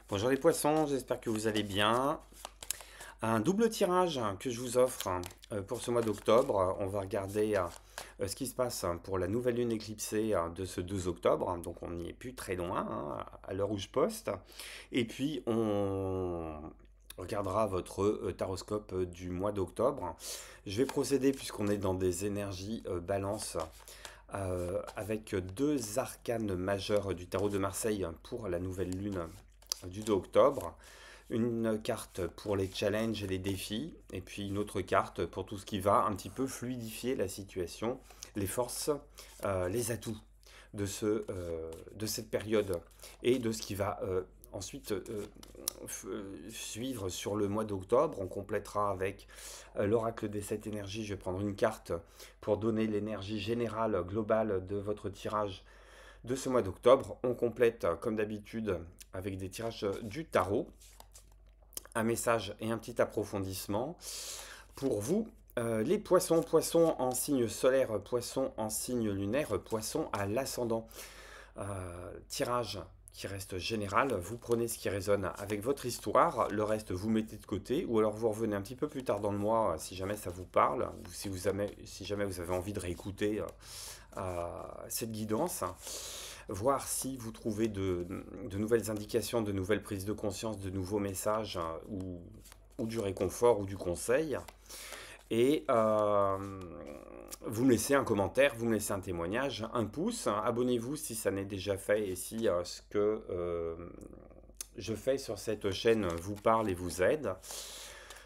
Bonjour les poissons, j'espère que vous allez bien. Un double tirage que je vous offre pour ce mois d'octobre. On va regarder ce qui se passe pour la nouvelle lune éclipsée de ce 2 octobre. Donc on n'y est plus très loin à l'heure où je poste. Et puis on regardera votre taroscope du mois d'octobre. Je vais procéder puisqu'on est dans des énergies balance avec deux arcanes majeures du tarot de Marseille pour la nouvelle lune du 2 octobre. Une carte pour les challenges et les défis, et puis une autre carte pour tout ce qui va un petit peu fluidifier la situation, les forces, les atouts de cette période et de ce qui va ensuite suivre sur le mois d'octobre. On complétera avec l'oracle des 7 énergies. Je vais prendre une carte pour donner l'énergie générale, globale de votre tirage de ce mois d'octobre. On complète comme d'habitude avec des tirages du tarot, un message et un petit approfondissement pour vous. Les poissons, poissons en signe solaire, poissons en signe lunaire, poissons à l'ascendant. Tirage qui reste général, vous prenez ce qui résonne avec votre histoire, le reste vous mettez de côté, ou alors vous revenez un petit peu plus tard dans le mois si jamais ça vous parle, ou si jamais vous avez envie de réécouter cette guidance, voir si vous trouvez de nouvelles indications, de nouvelles prises de conscience, de nouveaux messages, ou du réconfort ou du conseil. Et vous me laissez un commentaire, vous me laissez un témoignage, un pouce, abonnez-vous si ça n'est déjà fait et si ce que je fais sur cette chaîne vous parle et vous aide.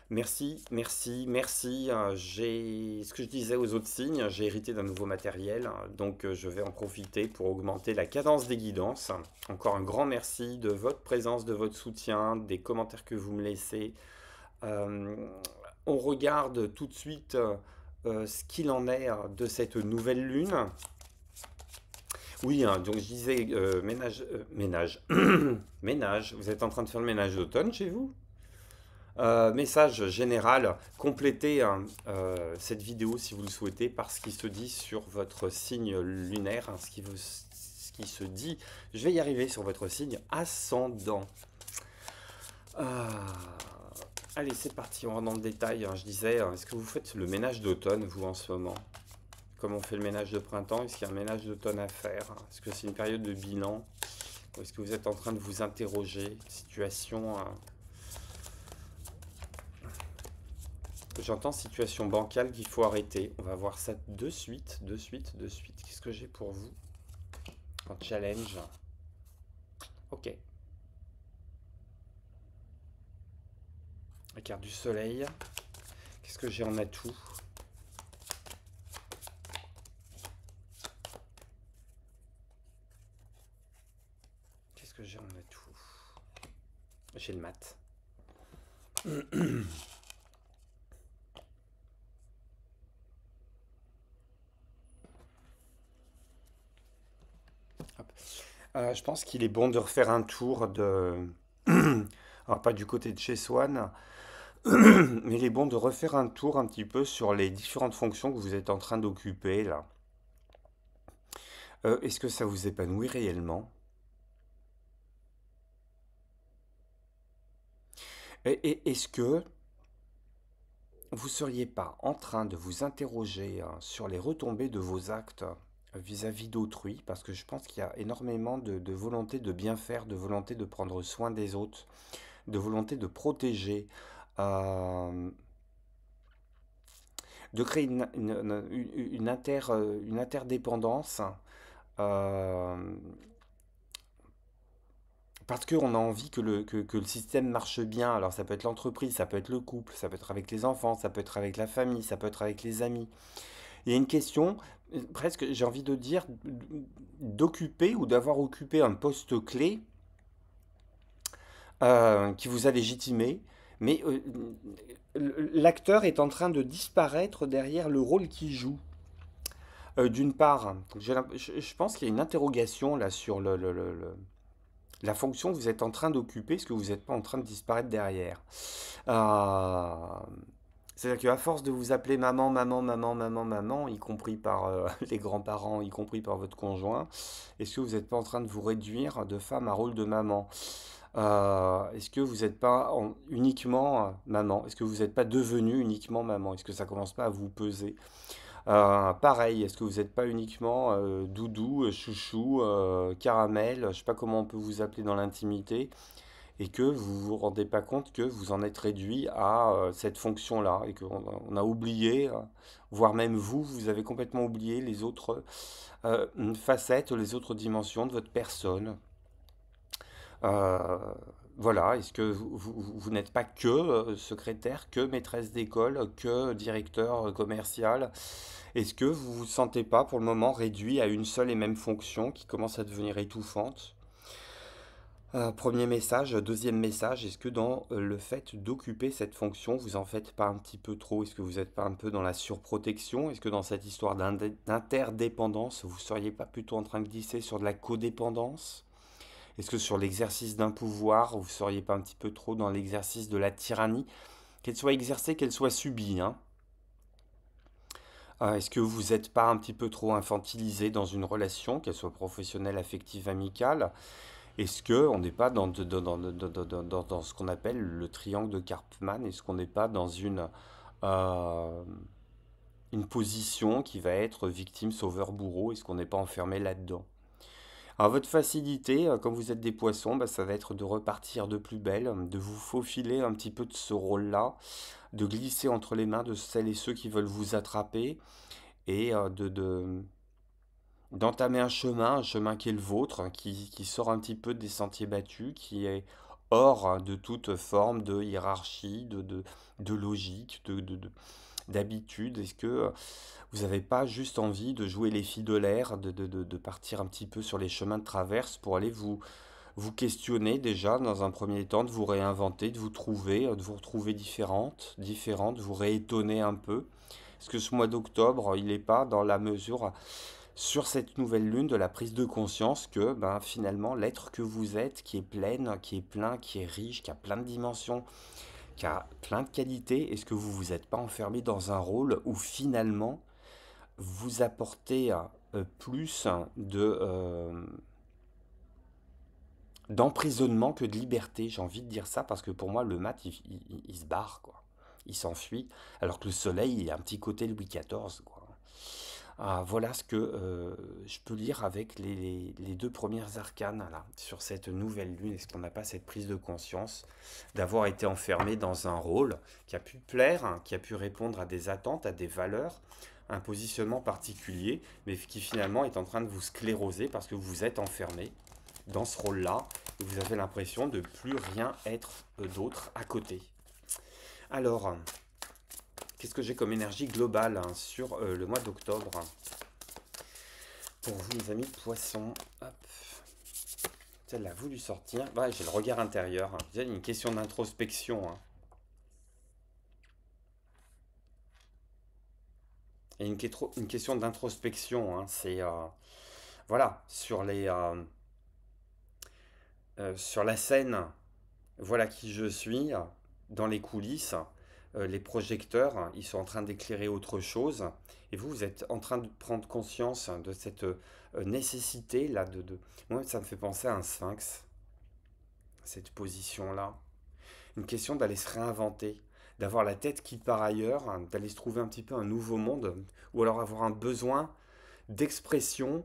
Merci, merci, merci. Ce que je disais aux autres signes, j'ai hérité d'un nouveau matériel, donc je vais en profiter pour augmenter la cadence des guidances. Encore un grand merci de votre présence, de votre soutien, des commentaires que vous me laissez. On regarde tout de suite ce qu'il en est de cette nouvelle lune. Oui, donc je disais ménage. Ménage, vous êtes en train de faire le ménage d'automne chez vous? Message général, complétez cette vidéo si vous le souhaitez par ce qui se dit sur votre signe lunaire, ce qui se dit, je vais y arriver, sur votre signe ascendant. Allez, c'est parti, on rentre dans le détail. Je disais, est-ce que vous faites le ménage d'automne, vous, en ce moment? Comme on fait le ménage de printemps, est-ce qu'il y a un ménage d'automne à faire? Est-ce que c'est une période de bilan? Ou est-ce que vous êtes en train de vous interroger? Situation... J'entends situation bancale qu'il faut arrêter. On va voir ça de suite, de suite, de suite. Qu'est-ce que j'ai pour vous en challenge? Ok. La carte du soleil. Qu'est-ce que j'ai en atout? Qu'est-ce que j'ai en atout? J'ai le mat. Je pense qu'il est bon de refaire un tour de... Alors pas du côté de chez Swan, mais il est bon de refaire un tour un petit peu sur les différentes fonctions que vous êtes en train d'occuper là. Est-ce que ça vous épanouit réellement? Et est-ce que vous ne seriez pas en train de vous interroger sur les retombées de vos actes vis-à-vis d'autrui? Parce que je pense qu'il y a énormément de volonté de bien faire, de volonté de prendre soin des autres, de volonté de protéger, euh, de créer une interdépendance, euh, parce qu'on a envie que le système marche bien. Alors ça peut être l'entreprise, ça peut être le couple, ça peut être avec les enfants, ça peut être avec la famille, ça peut être avec les amis. Il y a une question, presque j'ai envie de dire, d'occuper ou d'avoir occupé un poste clé qui vous a légitimé, mais l'acteur est en train de disparaître derrière le rôle qu'il joue. D'une part, je pense qu'il y a une interrogation là sur la fonction que vous êtes en train d'occuper, est-ce que vous n'êtes pas en train de disparaître derrière? Euh, C'est-à-dire qu'à force de vous appeler maman, maman, maman, maman, maman, y compris par les grands-parents, y compris par votre conjoint, est-ce que vous n'êtes pas en train de vous réduire de femme à rôle de maman? Est-ce que vous n'êtes pas uniquement maman? Est-ce que vous n'êtes pas devenu uniquement maman? Est-ce que ça commence pas à vous peser? Pareil, est-ce que vous n'êtes pas uniquement doudou, chouchou, caramel, je sais pas comment on peut vous appeler dans l'intimité, et que vous vous rendez pas compte que vous en êtes réduit à cette fonction-là, et qu'on a oublié, voire même vous, vous avez complètement oublié les autres facettes, les autres dimensions de votre personne. Euh, voilà, est-ce que vous n'êtes pas que secrétaire, que maîtresse d'école, que directeur commercial? Est-ce que vous vous sentez pas pour le moment réduit à une seule et même fonction qui commence à devenir étouffante? Premier message. Deuxième message, est-ce que dans le fait d'occuper cette fonction, vous en faites pas un petit peu trop? Est-ce que vous n'êtes pas un peu dans la surprotection? Est-ce que dans cette histoire d'interdépendance, vous seriez pas plutôt en train de glisser sur de la codépendance? Est-ce que sur l'exercice d'un pouvoir, vous seriez pas un petit peu trop dans l'exercice de la tyrannie, qu'elle soit exercée, qu'elle soit subie, hein? Est-ce que vous n'êtes pas un petit peu trop infantilisé dans une relation, qu'elle soit professionnelle, affective, amicale? Est-ce que on n'est pas dans ce qu'on appelle le triangle de Karpman? Est-ce qu'on n'est pas dans euh, une position qui va être victime, sauveur, bourreau? Est-ce qu'on n'est pas enfermé là-dedans? Alors votre facilité, comme vous êtes des poissons, bah, ça va être de repartir de plus belle, de vous faufiler un petit peu de ce rôle-là, de glisser entre les mains de celles et ceux qui veulent vous attraper, et d'entamer un chemin qui est le vôtre, hein, qui sort un petit peu des sentiers battus, qui est hors de toute forme de hiérarchie, de logique, d'habitude. Est-ce que vous n'avez pas juste envie de jouer les filles de l'air, de partir un petit peu sur les chemins de traverse pour aller vous questionner déjà dans un premier temps, de vous réinventer, de vous trouver, de vous retrouver différentes, de vous réétonner un peu? Est-ce que ce mois d'octobre, il n'est pas dans la mesure, sur cette nouvelle lune, de la prise de conscience que ben, finalement l'être que vous êtes, qui est pleine, qui est plein, qui est riche, qui a plein de dimensions, qui a plein de qualités, est-ce que vous vous êtes pas enfermé dans un rôle où finalement vous apportez plus d'emprisonnement que de liberté? J'ai envie de dire ça parce que pour moi le mat il se barre, quoi. Il s'enfuit, alors que le soleil il a un petit côté Louis XIV, quoi. Voilà ce que je peux lire avec les deux premières arcanes là, sur cette nouvelle lune. Est-ce qu'on n'a pas cette prise de conscience d'avoir été enfermé dans un rôle qui a pu plaire, hein, qui a pu répondre à des attentes, à des valeurs, un positionnement particulier, mais qui finalement est en train de vous scléroser parce que vous êtes enfermé dans ce rôle-là et vous avez l'impression de plus rien être d'autre à côté. Alors, qu'est-ce que j'ai comme énergie globale, hein, sur le mois d'octobre pour vous, les amis poissons? Hop. Celle-là a voulu sortir. Ouais, j'ai le regard intérieur, hein. Il y a une question d'introspection, hein. Et une question d'introspection, hein. C'est voilà, sur la scène, voilà qui je suis. Dans les coulisses, les projecteurs, hein, ils sont en train d'éclairer autre chose. Et vous, vous êtes en train de prendre conscience de cette nécessité là Moi, ça me fait penser à un sphinx, cette position-là. Une question d'aller se réinventer, d'avoir la tête qui part ailleurs, hein, d'aller se trouver un petit peu un nouveau monde, ou alors avoir un besoin d'expression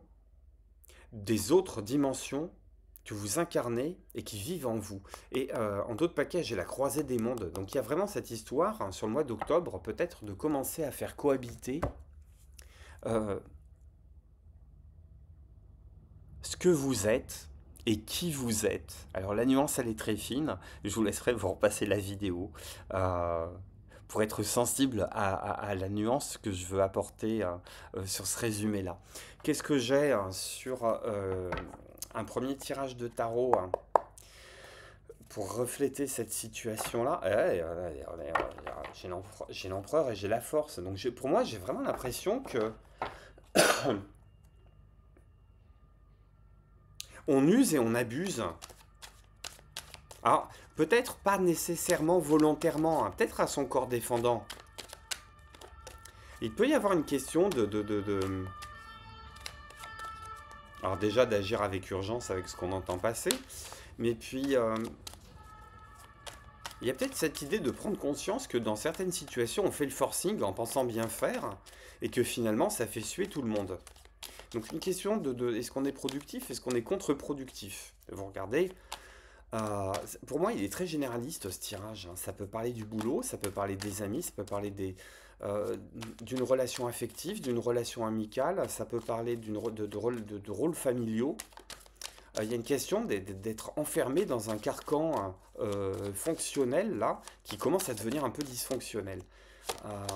des autres dimensions que vous incarnez et qui vivent en vous. Et en d'autres paquets, j'ai la croisée des mondes. Donc il y a vraiment cette histoire, hein, sur le mois d'octobre, peut-être de commencer à faire cohabiter euh, ce que vous êtes et qui vous êtes. Alors la nuance, elle est très fine. Je vous laisserai vous repasser la vidéo euh, pour être sensible à la nuance que je veux apporter sur ce résumé-là. Qu'est-ce que j'ai sur un premier tirage de tarot, hein, pour refléter cette situation-là? J'ai l'empereur et j'ai la force. Donc pour moi, j'ai vraiment l'impression que on use et on abuse. Alors, peut-être pas nécessairement volontairement, hein, peut-être à son corps défendant. Il peut y avoir une question alors déjà d'agir avec urgence avec ce qu'on entend passer, Mais puis, il y a peut-être cette idée de prendre conscience que dans certaines situations, on fait le forcing en pensant bien faire et que finalement, ça fait suer tout le monde. Donc une question est-ce qu'on est productif, est-ce qu'on est contre-productif? Vous regardez, pour moi, il est très généraliste ce tirage, hein. Ça peut parler du boulot, ça peut parler des amis, ça peut parler euh, d'une relation affective, d'une relation amicale, ça peut parler de rôles familiaux. Il y a une question d'être enfermé dans un carcan fonctionnel là, qui commence à devenir un peu dysfonctionnel. Euh,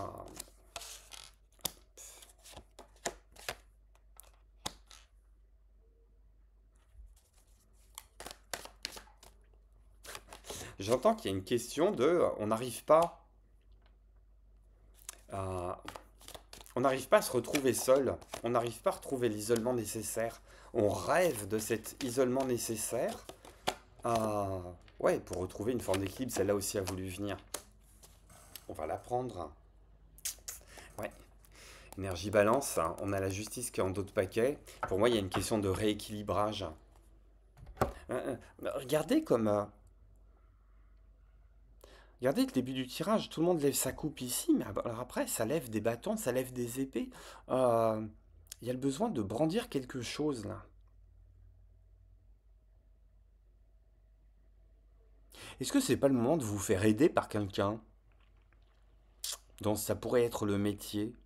J'entends qu'il y a une question on n'arrive pas à, on n'arrive pas à se retrouver seul, on n'arrive pas à retrouver l'isolement nécessaire. On rêve de cet isolement nécessaire ouais, pour retrouver une forme d'équilibre. Celle-là aussi a voulu venir. On va la prendre. Ouais. Énergie balance, hein. On a la justice qui est en dos de paquet. Pour moi, il y a une question de rééquilibrage. Regardez comme regardez le début du tirage, tout le monde lève sa coupe ici, mais alors après, ça lève des bâtons, ça lève des épées. Euh, Il y a le besoin de brandir quelque chose là. Est-ce que c'est pas le moment de vous faire aider par quelqu'un dont ça pourrait être le métier?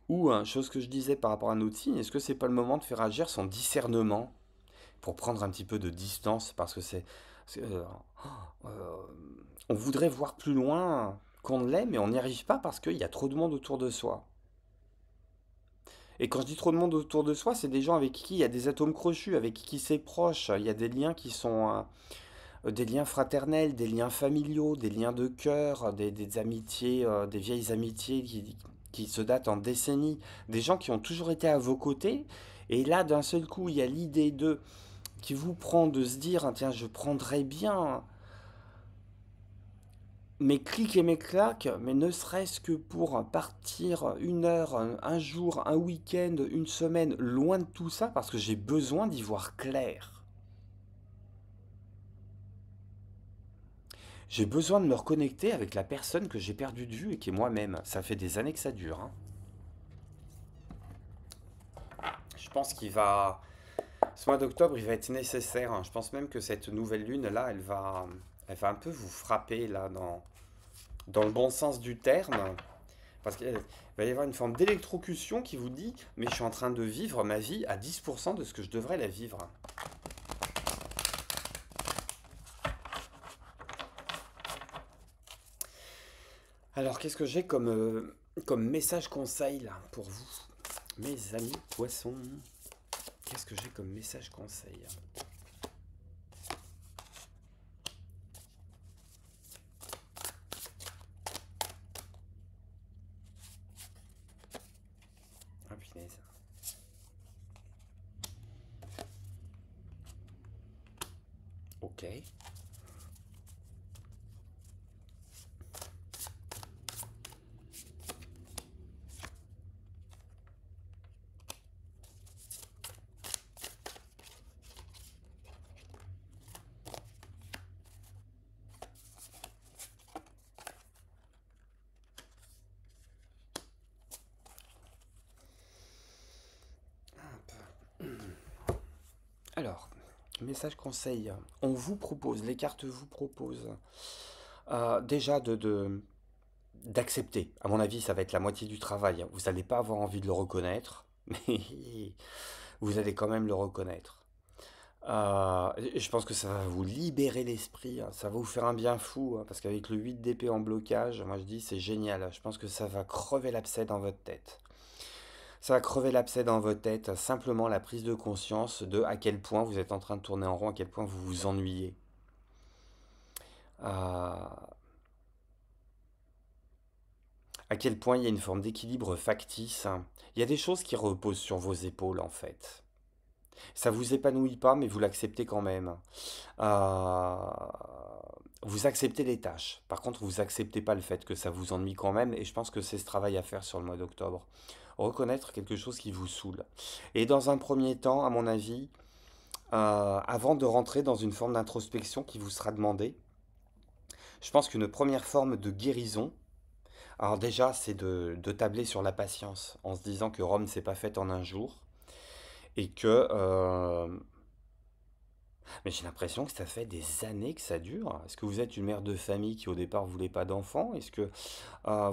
Ou, chose que je disais par rapport à notre signe, est-ce que c'est pas le moment de faire agir son discernement pour prendre un petit peu de distance parce que c'est, euh, on voudrait voir plus loin qu'on ne l'est, mais on n'y arrive pas parce qu'il y a trop de monde autour de soi. Et quand je dis trop de monde autour de soi, c'est des gens avec qui il y a des atomes crochus, avec qui c'est proche. Il y a des liens qui sont des liens fraternels, des liens familiaux, des liens de cœur, des amitiés, des vieilles amitiés qui se datent en décennies, des gens qui ont toujours été à vos côtés. Et là, d'un seul coup, il y a l'idée de qui vous prend de se dire, ah, tiens, je prendrais bien mes clics et mes claques, mais ne serait-ce que pour partir une heure, un jour, un week-end, une semaine, loin de tout ça, parce que j'ai besoin d'y voir clair. J'ai besoin de me reconnecter avec la personne que j'ai perdue de vue et qui est moi-même. Ça fait des années que ça dure, hein. Je pense ce mois d'octobre, il va être nécessaire, hein. Je pense même que cette nouvelle lune là, elle va un peu vous frapper là dans le bon sens du terme. Parce qu'il va y avoir une forme d'électrocution qui vous dit, mais je suis en train de vivre ma vie à 10% de ce que je devrais la vivre. Alors, qu'est-ce que j'ai comme message conseil là pour vous, mes amis poissons? Qu'est-ce que j'ai comme message conseil? Ah punaise. Ok. Alors, message conseil. On vous propose, les cartes vous proposent déjà d'accepter. À mon avis, ça va être la moitié du travail. Vous n'allez pas avoir envie de le reconnaître, mais vous allez quand même le reconnaître. Je pense que ça va vous libérer l'esprit, hein. Ça va vous faire un bien fou, hein, parce qu'avec le 8 d'épée en blocage, moi je dis c'est génial. Je pense que ça va crever l'abcès dans votre tête. Ça va crever l'abcès dans votre tête, simplement la prise de conscience de à quel point vous êtes en train de tourner en rond, à quel point vous vous ennuyez. Euh, à quel point il y a une forme d'équilibre factice. Il y a des choses qui reposent sur vos épaules en fait. Ça vous épanouit pas, mais vous l'acceptez quand même. Euh, Vous acceptez les tâches. Par contre, vous acceptez pas le fait que ça vous ennuie quand même. Et je pense que c'est ce travail à faire sur le mois d'octobre. Reconnaître quelque chose qui vous saoule. Et dans un premier temps, à mon avis, avant de rentrer dans une forme d'introspection qui vous sera demandée. Je pense qu'une première forme de guérison, alors déjà, c'est de tabler sur la patience, en se disant que Rome ne s'est pas faite en un jour, et que mais j'ai l'impression que ça fait des années que ça dure. Est-ce que vous êtes une mère de famille qui au départ voulait pas d'enfants? Est-ce que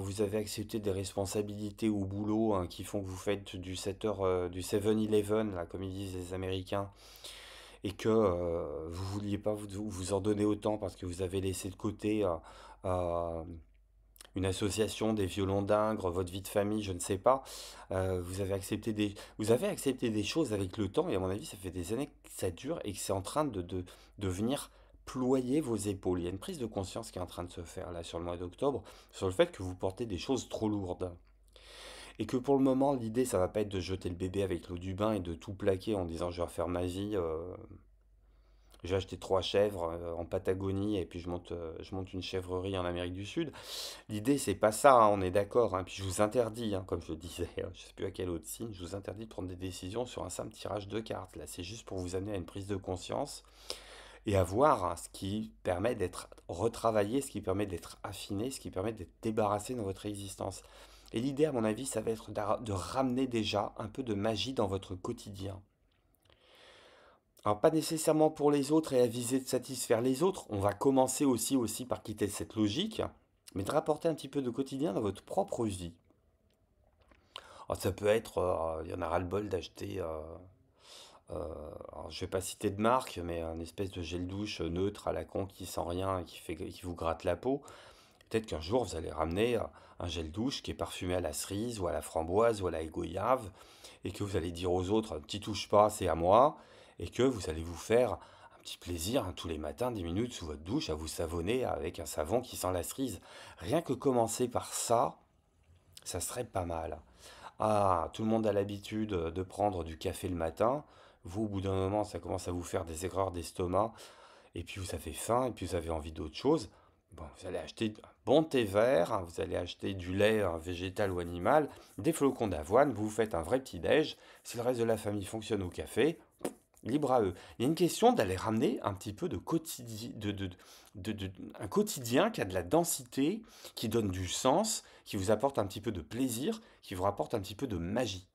vous avez accepté des responsabilités au boulot hein, qui font que vous faites du 7h, du 7-Eleven, là, comme ils disent les Américains, et que vous vouliez pas vous en donner autant parce que vous avez laissé de côté euh, une association des violons d'Ingres, votre vie de famille, je ne sais pas. Vous avez accepté des choses avec le temps et à mon avis, ça fait des années que ça dure et que c'est en train de venir ployer vos épaules. Il y a une prise de conscience qui est en train de se faire là sur le mois d'octobre, sur le fait que vous portez des choses trop lourdes. Et que pour le moment, l'idée, ça va pas être de jeter le bébé avec l'eau du bain et de tout plaquer en disant je vais refaire ma vie. J'ai acheté 3 chèvres en Patagonie et puis je monte une chèvrerie en Amérique du Sud. L'idée, c'est pas ça, hein, on est d'accord, hein. Puis je vous interdis, hein, comme je le disais, je sais plus à quel autre signe, je vous interdis de prendre des décisions sur un simple tirage de cartes. Là, c'est juste pour vous amener à une prise de conscience et à voir hein, ce qui permet d'être retravaillé, ce qui permet d'être affiné, ce qui permet d'être débarrassé dans votre existence. Et l'idée, à mon avis, ça va être de ramener déjà un peu de magie dans votre quotidien. Alors, pas nécessairement pour les autres et à viser de satisfaire les autres. On va commencer aussi par quitter cette logique, mais de rapporter un petit peu de quotidien dans votre propre vie. Alors, ça peut être, il y en a ras-le-bol d'acheter, alors, je vais pas citer de marque, mais un espèce de gel douche neutre à la con qui sent rien et qui vous gratte la peau. Peut-être qu'un jour vous allez ramener un gel douche qui est parfumé à la cerise ou à la framboise ou à la goyave et que vous allez dire aux autres, t'y touche pas, c'est à moi, et que vous allez vous faire un petit plaisir hein, tous les matins, 10 minutes sous votre douche à vous savonner avec un savon qui sent la cerise. Rien que commencer par ça, ça serait pas mal. Ah, tout le monde a l'habitude de prendre du café le matin. Vous, au bout d'un moment, ça commence à vous faire des aigreurs d'estomac. Et puis vous avez faim, et puis vous avez envie d'autre chose. Bon, vous allez acheter un bon thé vert, hein, vous allez acheter du lait végétal ou animal, des flocons d'avoine, vous vous faites un vrai petit-déj. Si le reste de la famille fonctionne au café, libre à eux. Il y a une question d'aller ramener un petit peu de quotidien, un quotidien qui a de la densité, qui donne du sens, qui vous apporte un petit peu de plaisir, qui vous rapporte un petit peu de magie.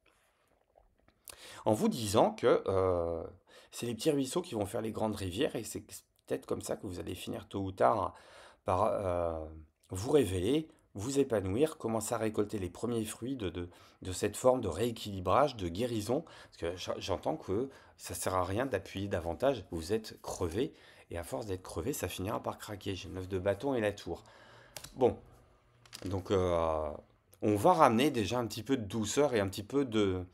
En vous disant que c'est les petits ruisseaux qui vont faire les grandes rivières et c'est peut-être comme ça que vous allez finir tôt ou tard par vous révéler, vous épanouir, commencer à récolter les premiers fruits de cette forme de rééquilibrage, de guérison. Parce que j'entends que ça ne sert à rien d'appuyer davantage, vous êtes crevé et à force d'être crevé, ça finira par craquer. J'ai le 9 de bâton et la tour. Bon, donc on va ramener déjà un petit peu de douceur et un petit peu de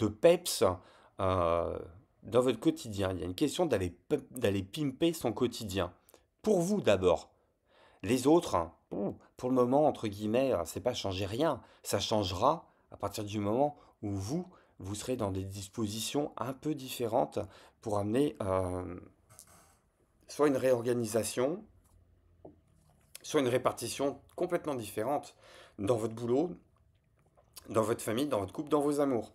peps euh, dans votre quotidien. Il y a une question d'aller pimper son quotidien. Pour vous d'abord. Les autres, hein, pour le moment, entre guillemets, c'est pas changer rien. Ça changera à partir du moment où vous serez dans des dispositions un peu différentes pour amener soit une réorganisation, soit une répartition complètement différente dans votre boulot, dans votre famille, dans votre couple, dans vos amours.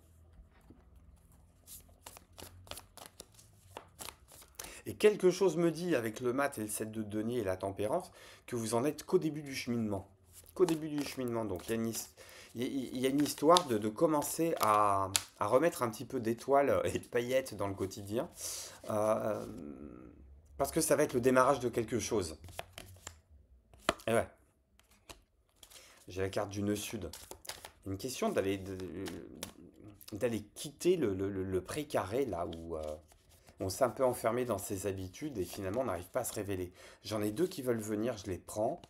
Et quelque chose me dit, avec le mat et le 7 de denier et la tempérance, que vous en êtes qu'au début du cheminement. Qu'au début du cheminement. Donc il y a une histoire de commencer à remettre un petit peu d'étoiles et de paillettes dans le quotidien. euh, parce que ça va être le démarrage de quelque chose. Et ouais, j'ai la carte du nœud sud. Une question d'aller quitter le précaré là où on s'est un peu enfermé dans ses habitudes et finalement on n'arrive pas à se révéler. J'en ai deux qui veulent venir, je les prends.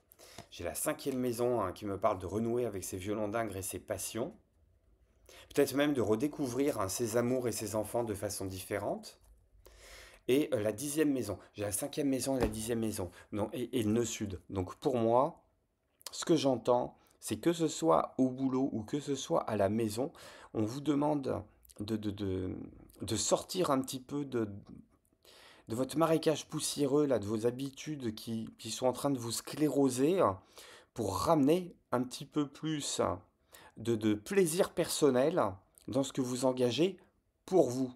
J'ai la cinquième maison hein, qui me parle de renouer avec ses violons d'Ingres et ses passions. Peut-être même de redécouvrir hein, ses amours et ses enfants de façon différente. Et la 10e maison. J'ai la cinquième maison et la 10e maison. Non, et le nœud sud. Donc pour moi, ce que j'entends, c'est que ce soit au boulot ou que ce soit à la maison, on vous demande de, de, de, de sortir un petit peu de votre marécage poussiéreux, là, de vos habitudes qui sont en train de vous scléroser, pour ramener un petit peu plus de plaisir personnel dans ce que vous engagez pour vous.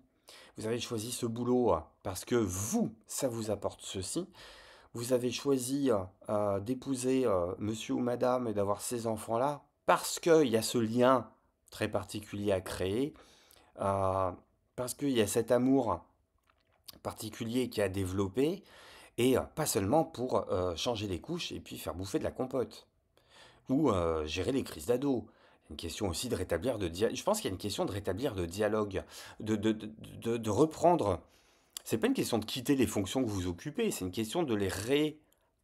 Vous avez choisi ce boulot parce que vous, ça vous apporte ceci. Vous avez choisi d'épouser monsieur ou madame et d'avoir ces enfants-là parce qu'il y a ce lien très particulier à créer, euh, parce qu'il y a cet amour particulier qui a développé, et pas seulement pour changer les couches et puis faire bouffer de la compote, ou gérer les crises d'ado. Il y a une question aussi de rétablir je pense qu'il y a une question de rétablir le dialogue, de reprendre. C'est pas une question de quitter les fonctions que vous occupez, c'est une question de les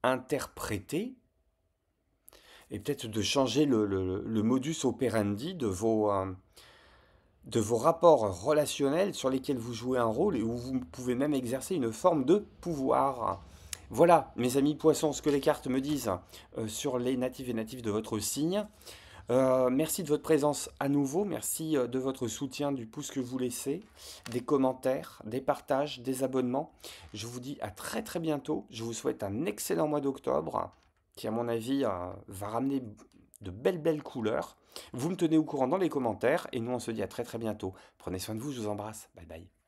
réinterpréter et peut-être de changer le modus operandi de vos rapports relationnels sur lesquels vous jouez un rôle et où vous pouvez même exercer une forme de pouvoir. Voilà, mes amis poissons, ce que les cartes me disent sur les natifs et natifs de votre signe. Merci de votre présence à nouveau, merci de votre soutien, du pouce que vous laissez, des commentaires, des partages, des abonnements. Je vous dis à très très bientôt. Je vous souhaite un excellent mois d'octobre qui, à mon avis, va ramener de belles couleurs. Vous me tenez au courant dans les commentaires et nous on se dit à très très bientôt. Prenez soin de vous, je vous embrasse. Bye bye.